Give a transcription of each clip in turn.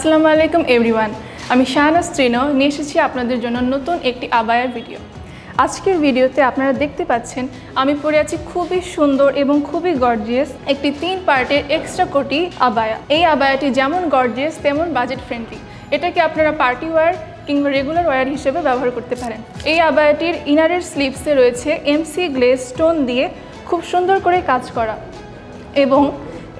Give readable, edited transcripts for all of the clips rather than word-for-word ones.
আসসালামু আলাইকুম এভরিওয়ান, আমি শাহনাজ তৃণ নিয়ে এসেছি আপনাদের জন্য নতুন একটি আবায়ার ভিডিও। আজকের ভিডিওতে আপনারা দেখতে পাচ্ছেন আমি পরে আছি খুবই সুন্দর এবং খুবই গর্জিয়াস একটি 3 পার্টের এক্সট্রা কোটি আবায়া। এই আবায়াটি যেমন গর্জিয়াস তেমন বাজেট ফ্রেন্ডলি। এটাকে আপনারা পার্টি ওয়্যার কিংবা রেগুলার ওয়্যার হিসেবে ব্যবহার করতে পারেন। এই আবায়াটির ইনারের স্লিভসে রয়েছে এমসি গ্লেজ স্টোন দিয়ে খুব সুন্দর করে কাজ করা এবং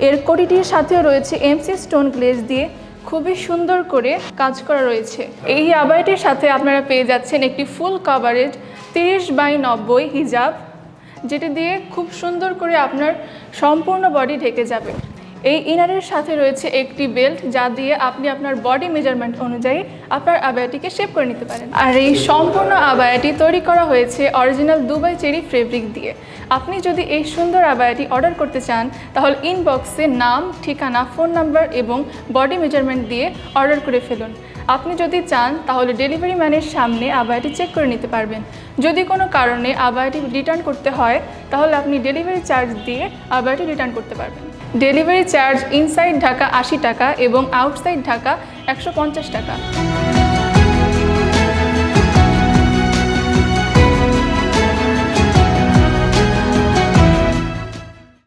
এর কোটিটির সাথেও রয়েছে এমসি স্টোন গ্লেজ দিয়ে খুবই সুন্দর করে কাজ করা রয়েছে। এই আবায়াটির সাথে আপনারা পেয়ে যাচ্ছেন একটি ফুল কভারেজ 30x90 হিজাব, যেটি দিয়ে খুব সুন্দর করে আপনার সম্পূর্ণ বডি ঢেকে যাবে। এই ইনারের সাথে রয়েছে একটি বেল্ট, যা দিয়ে আপনি আপনার বডি মেজারমেন্ট অনুযায়ী আপনার আবায়াটিকে শেপ করে নিতে পারেন। আর এই সম্পূর্ণ আবায়াটি তৈরি করা হয়েছে অরিজিনাল দুবাই চেরি ফেব্রিক দিয়ে। আপনি যদি এই সুন্দর আবায়াটি অর্ডার করতে চান তাহলে ইনবক্সে নাম, ঠিকানা, ফোন নাম্বার এবং বডি মেজারমেন্ট দিয়ে অর্ডার করে ফেলুন। আপনি যদি চান তাহলে ডেলিভারি ম্যানের সামনে আবায়াটি চেক করে নিতে পারবেন। যদি কোনো কারণে আবায়াটি রিটার্ন করতে হয় তাহলে আপনি ডেলিভারি চার্জ দিয়ে আবায়াটি রিটার্ন করতে পারবেন। ডেলিভারি চার্জ ইনসাইড ঢাকা 80 টাকা এবং আউটসাইড ঢাকা 150 টাকা।